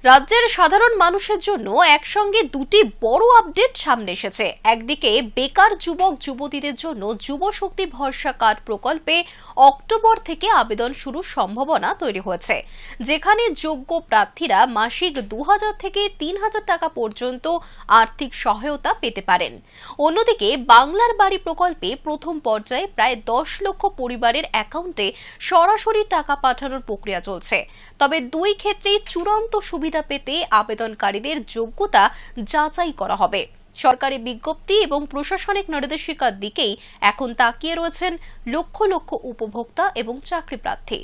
রাজ্যের সাধারণ মানুষের জন্য একসঙ্গে দুটি বড় আপডেট সামনে এসেছে। একদিকে বেকার যুবক যুবতীদের জন্য যুব শক্তি ভরসা কার্ড প্রকল্পে অক্টোবর থেকে আবেদন শুরুর সম্ভাবনা তৈরি হয়েছে, যেখানে যোগ্য প্রার্থীরা মাসিক 2000 থেকে 3000 টাকা পর্যন্ত আর্থিক সহায়তা পেতে পারেন। অন্যদিকে বাংলার বাড়ি প্রকল্পে প্রথম পর্যায়ে প্রায় 10 লক্ষ পরিবারের অ্যাকাউন্টে সরাসরি টাকা পাঠানোর প্রক্রিয়া চলছে। তবে দুই ক্ষেত্রেই চূড়ান্ত সুবিধা পেতে আবেদনকারীদের যোগ্যতা যাচাই করা হবে। সরকারি বিজ্ঞপ্তি এবং প্রশাসনিক নির্দেশিকার দিকেই এখন তাকিয়ে রয়েছেন লক্ষ লক্ষ উপভোক্তা এবং চাকরি প্রার্থী।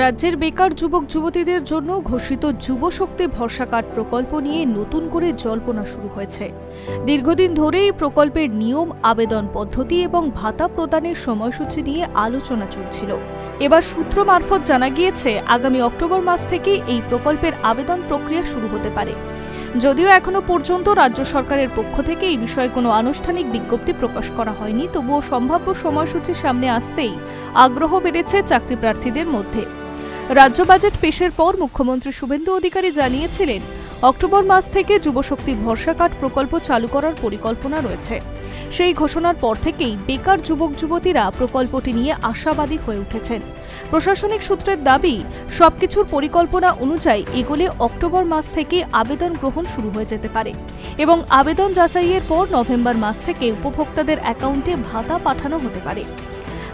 রাজ্যের বেকার যুবক যুবতীদের জন্য ঘোষিত যুব শক্তি ভরসা কার্ড প্রকল্প নিয়ে নতুন করে জল্পনা শুরু হয়েছে। দীর্ঘদিন ধরে এই প্রকল্পের নিয়ম, আবেদন পদ্ধতি এবং ভাতা প্রদানের সময়সূচি নিয়ে আলোচনা চলছিল। এবার সূত্র মারফত জানা গিয়েছে, আগামী অক্টোবর মাস থেকে এই প্রকল্পের আবেদন প্রক্রিয়া শুরু হতে পারে। যদিও এখনো পর্যন্ত রাজ্য সরকারের পক্ষ থেকে এই বিষয়ে কোনো আনুষ্ঠানিক বিজ্ঞপ্তি প্রকাশ করা হয়নি, তবুও সম্ভাব্য সময়সূচি সামনে আসতেই আগ্রহ বেড়েছে চাকরি প্রার্থীদের মধ্যে। রাজ্য বাজেট পেশের পর মুখ্যমন্ত্রী শুভেন্দু অধিকারী জানিয়েছিলেন, অক্টোবর মাস থেকে যুবশক্তি ভরসা কার্ড প্রকল্প চালু করার পরিকল্পনা রয়েছে। সেই ঘোষণার পর থেকেই বেকার যুবক যুবতীরা প্রকল্পটি নিয়ে আশাবাদী হয়ে উঠেছেন। প্রশাসনিক সূত্রের দাবি, সবকিছুর পরিকল্পনা অনুযায়ী এগোলে অক্টোবর মাস থেকে আবেদন গ্রহণ শুরু হয়ে যেতে পারে এবং আবেদন যাচাইয়ের পর নভেম্বর মাস থেকে উপভোক্তাদের অ্যাকাউন্টে ভাতা পাঠানো হতে পারে।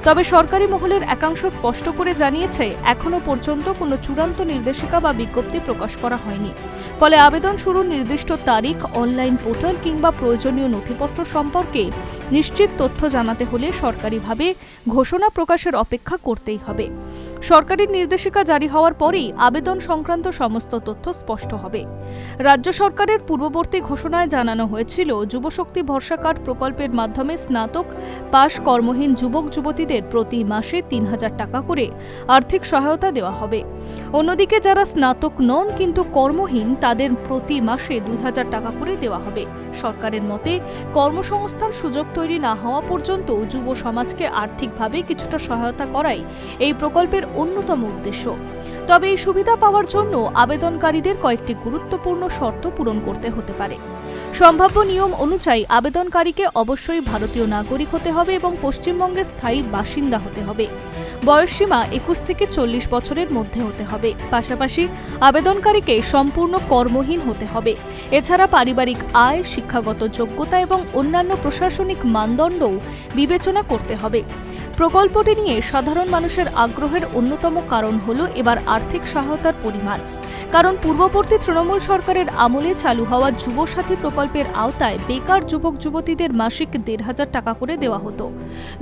তবে সরকারি মহলের একাংশ স্পষ্ট করে জানিয়েছে, এখনো পর্যন্ত কোনো চূড়ান্ত নির্দেশিকা বা বিজ্ঞপ্তি প্রকাশ করা হয়নি। ফলে আবেদন শুরুর নির্দিষ্ট তারিখ, অনলাইন পোর্টাল কিংবা প্রয়োজনীয় নথিপত্র সম্পর্কে নিশ্চিত তথ্য জানাতে হলে সরকারিভাবে ঘোষণা প্রকাশের অপেক্ষা করতেই হবে। সরকারি নির্দেশিকা জারি হওয়ার পরেই আবেদন সংক্রান্ত সমস্ত তথ্য স্পষ্ট হবে। রাজ্য সরকারের পূর্ববর্তী ঘোষণায় জানানো হয়েছিল, যুবশক্তি ভরসা কার্ড প্রকল্পের মাধ্যমে স্নাতক পাশ কর্মহীন যুবক যুবতীদের প্রতি মাসে 3000 টাকা করে আর্থিক সহায়তা দেওয়া হবে। অন্যদিকে যারা স্নাতক নন কিন্তু কর্মহীন, তাদের প্রতি মাসে 2000 টাকা করে দেওয়া হবে। সরকারের মতে, কর্মসংস্থান সুযোগ তৈরি না হওয়া পর্যন্ত যুব সমাজকে আর্থিকভাবে কিছুটা সহায়তা করাই এই প্রকল্পের অন্যতম উদ্দেশ্য। তবে এই সুবিধা পাওয়ার জন্য আবেদনকারীদের কয়েকটি গুরুত্বপূর্ণ শর্ত পূরণ করতে হতে পারে। সম্ভাব্য নিয়ম অনুযায়ী আবেদনকারীকে অবশ্যই ভারতীয় নাগরিক হতে হবে এবং পশ্চিমবঙ্গের স্থায়ী বাসিন্দা হতে হবে। বয়সসীমা 21 থেকে 40 বছরের মধ্যে হতে হবে। পাশাপাশি আবেদনকারীকে সম্পূর্ণ কর্মহীন হতে হবে। এছাড়া পারিবারিক আয়, শিক্ষাগত যোগ্যতা এবং অন্যান্য প্রশাসনিক মানদণ্ডও বিবেচনা করতে হবে। প্রকল্পটি নিয়ে সাধারণ মানুষের আগ্রহের অন্যতম কারণ হল এবার আর্থিক সহায়তার পরিমাণ। কারণ পূর্ববর্তী তৃণমূল সরকারের আমলে চালু হওয়া যুবসাথী প্রকল্পের আওতায় বেকার যুবক যুবতীদের মাসিক 1500 টাকা করে দেওয়া হতো।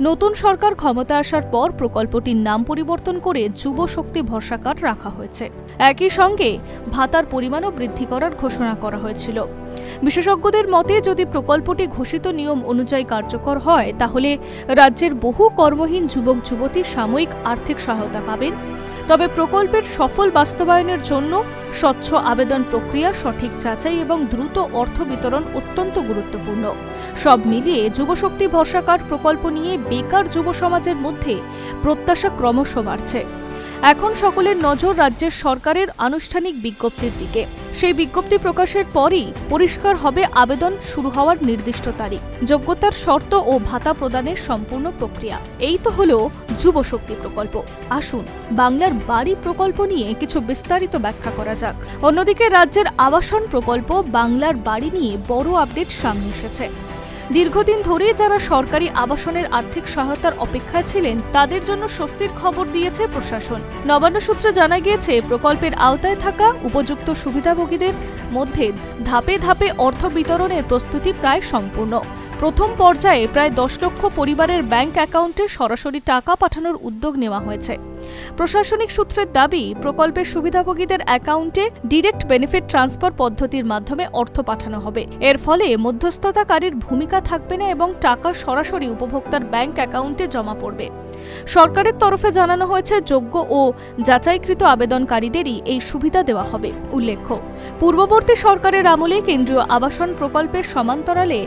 নতুন সরকার ক্ষমতা আসার পর প্রকল্পটির নাম পরিবর্তন করে যুব শক্তি ভরসা কার্ড রাখা হয়েছে। একই সঙ্গে ভাতার পরিমাণও বৃদ্ধি করার ঘোষণা করা হয়েছিল। বিশেষজ্ঞদের মতে, যদি প্রকল্পটি ঘোষিত নিয়ম অনুযায়ী কার্যকর হয়, তাহলে রাজ্যের বহু কর্মহীন যুবক যুবতী সাময়িক আর্থিক সহায়তা পাবেন। তবে প্রকল্পের সফল বাস্তবায়নের জন্য স্বচ্ছ আবেদন প্রক্রিয়া, সঠিক যাচাই এবং দ্রুত অর্থ বিতরণ অত্যন্ত গুরুত্বপূর্ণ। সব মিলিয়ে যুবশক্তি ভরসা কার্ড প্রকল্প নিয়ে বেকার যুব সমাজের মধ্যে প্রত্যাশা ক্রমশ বাড়ছে। এখন সকলের নজর রাজ্যের সরকারের আনুষ্ঠানিক বিজ্ঞপ্তির দিকে। সেই বিজ্ঞপ্তি প্রকাশের পরই পরিষ্কার হবে আবেদন শুরু হওয়ার নির্দিষ্ট তারিখ, যোগ্যতার শর্ত ও ভাতা প্রদানের সম্পূর্ণ প্রক্রিয়া। এই তো হলো যুবশক্তি প্রকল্প। আসুন বাংলার বাড়ি প্রকল্প নিয়ে কিছু বিস্তারিত ব্যাখ্যা করা যাক। অন্যদিকে রাজ্যের আবাসন প্রকল্প বাংলার বাড়ি নিয়ে বড় আপডেট সামনে এসেছে। দীর্ঘদিন ধরে যারা সরকারি আবাসনের আর্থিক সহায়তার অপেক্ষায় ছিলেন, তাদের জন্য স্বস্তির খবর দিয়েছে প্রশাসন। নবান্ন সূত্রে জানা গিয়েছে, প্রকল্পের আওতায় থাকা উপযুক্ত সুবিধাভোগীদের মধ্যে ধাপে ধাপে অর্থ বিতরণের প্রস্তুতি প্রায় সম্পূর্ণ। প্রথম পর্যায়ে প্রায় 10 লক্ষ পরিবারের ব্যাংক অ্যাকাউন্টে সরাসরি টাকা পাঠানোর উদ্যোগ নেওয়া হয়েছে। প্রশাসনিক সূত্রের দাবি, প্রকল্পের সুবিধাভোগীদের অ্যাকাউন্টে ডিরেক্ট বেনিফিট ট্রান্সফার পদ্ধতির মাধ্যমে অর্থ পাঠানো হবে। এর ফলে মধ্যস্থতাকারীর ভূমিকা থাকবে না এবং টাকা সরাসরি উপভোক্তার ব্যাংক অ্যাকাউন্টে জমা পড়বে। সরকারের তরফে জানানো হয়েছে, যোগ্য ও যাচাইকৃত আবেদনকারীদেরই এই সুবিধা দেওয়া হবে। উল্লেখ্য, পূর্ববর্তী সরকারের আমলে কেন্দ্রীয় আবাসন প্রকল্পের সমান্তরালে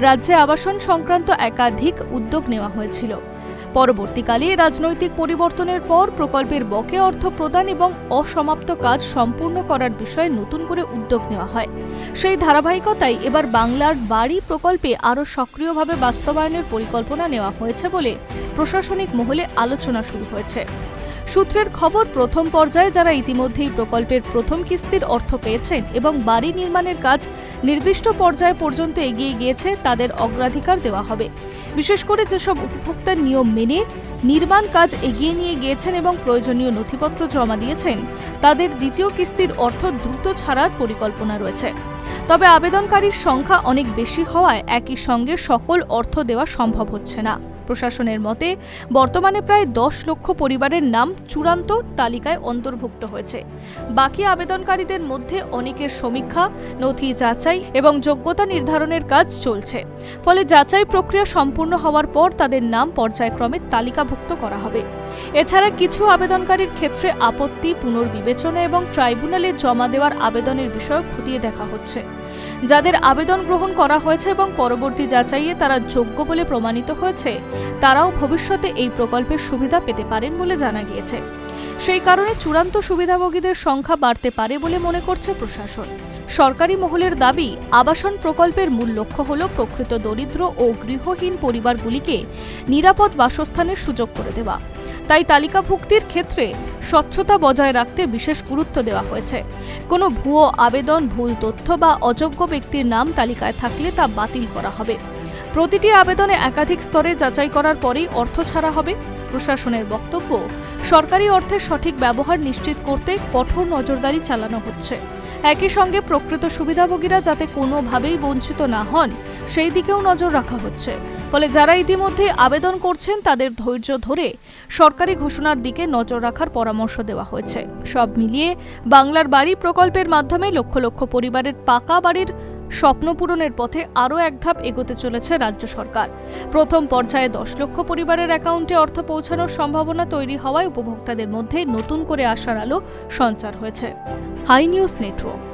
রাজ্যে আবাসন সংক্রান্ত একাধিক উদ্যোগ নেওয়া হয়েছিল। পরবর্তীকালে রাজনৈতিক পরিবর্তনের পর প্রকল্পের বকেয়া অর্থ প্রদান এবং অসমাপ্ত কাজ সম্পূর্ণ করার বিষয়ে নতুন করে উদ্যোগ নেওয়া হয়। সেই ধারাবাহিকতায় এবার বাংলার বাড়ি প্রকল্পে আরও সক্রিয়ভাবে বাস্তবায়নের পরিকল্পনা নেওয়া হয়েছে বলে প্রশাসনিক মহলে আলোচনা শুরু হয়েছে। সূত্রের খবর, প্রথম পর্যায়ে যারা ইতিমধ্যেই প্রকল্পের প্রথম কিস্তির অর্থ পেয়েছেন এবং বাড়ি নির্মাণের কাজ নির্দিষ্ট পর্যায় পর্যন্ত এগিয়ে গিয়েছে তাদের অগ্রাধিকার দেওয়া হবে। বিশেষ করে যেসব উপভোক্তার নিয়ম মেনে নির্মাণ কাজ এগিয়ে নিয়ে গিয়েছেন এবং প্রয়োজনীয় নথিপত্র জমা দিয়েছেন তাদের দ্বিতীয় কিস্তির অর্থ দ্রুত ছাড়ার পরিকল্পনা রয়েছে। তবে আবেদনকারীর সংখ্যা অনেক বেশি হওয়ায় একই সঙ্গে সকল অর্থ দেওয়া সম্ভব হচ্ছে না। প্রশাসনের মতে বর্তমানে প্রায় 10 লক্ষ পরিবারের নাম চূড়ান্ত তালিকায় অন্তর্ভুক্ত হয়েছে। বাকি আবেদনকারীদের মধ্যে অনেকের সমীক্ষা, নথি যাচাই এবং যোগ্যতা নির্ধারণের কাজ চলছে। ফলে যাচাই প্রক্রিয়া সম্পূর্ণ হওয়ার পর তাদের নাম পর্যায়ক্রমে তালিকাভুক্ত করা হবে। এছাড়া কিছু আবেদনকারীর ক্ষেত্রে আপত্তি, পুনর্বিবেচনা এবং ট্রাইব্যুনালে জমা দেওয়ার আবেদনের বিষয় খতিয়ে দেখা হচ্ছে। যাদের আবেদন গ্রহণ করা হয়েছে এবং পরবর্তী যাচাইয়ে তারা যোগ্য বলে প্রমাণিত হয়েছে, তারাও ভবিষ্যতে এই প্রকল্পের সুবিধা পেতে পারেন বলে জানা গিয়েছে। সেই কারণে চূড়ান্ত সুবিধাভোগীদের সংখ্যা বাড়তে পারে বলে মনে করছে প্রশাসন। সরকারি মহলের দাবি, আবাসন প্রকল্পের মূল লক্ষ্য হল প্রকৃত দরিদ্র ও গৃহহীন পরিবারগুলিকে নিরাপদ বাসস্থানের সুযোগ করে দেওয়া। তাই তালিকাভুক্তির ক্ষেত্রে স্বচ্ছতা বজায় রাখতে বিশেষ গুরুত্ব দেওয়া হয়েছে। কোনো ভুয়ো আবেদন, ভুল তথ্য বা অযোগ্য ব্যক্তির নাম তালিকায় থাকলে তা বাতিল করা হবে। প্রতিটি আবেদনে একাধিক স্তরে যাচাই করার পরেই অর্থ ছাড়া হবে। প্রশাসনের বক্তব্য, সরকারি অর্থের সঠিক ব্যবহার নিশ্চিত করতে কঠোর নজরদারি চালানো হচ্ছে। একই সঙ্গে প্রকৃত সুবিধাভোগীরা যাতে কোনোভাবেই বঞ্চিত না হন সেই দিকেও নজর রাখা হচ্ছে। ফলে যারা ইতিমধ্যে আবেদন করছেন তাদের ধৈর্য ধরে সরকারি ঘোষণার দিকে নজর রাখার পরামর্শ দেওয়া হয়েছে। সব মিলিয়ে বাংলার বাড়ি প্রকল্পের মাধ্যমে লক্ষ লক্ষ পরিবারের পাকা বাড়ির স্বপ্ন পূরণের পথে আরও এক ধাপ এগোতে চলেছে রাজ্য সরকার। প্রথম পর্যায়ে 10 লক্ষ পরিবারের অ্যাকাউন্টে অর্থ পৌঁছানোর সম্ভাবনা তৈরি হওয়ায় উপভোক্তাদের মধ্যে নতুন করে আশার আলো সঞ্চার হয়েছে। High News network.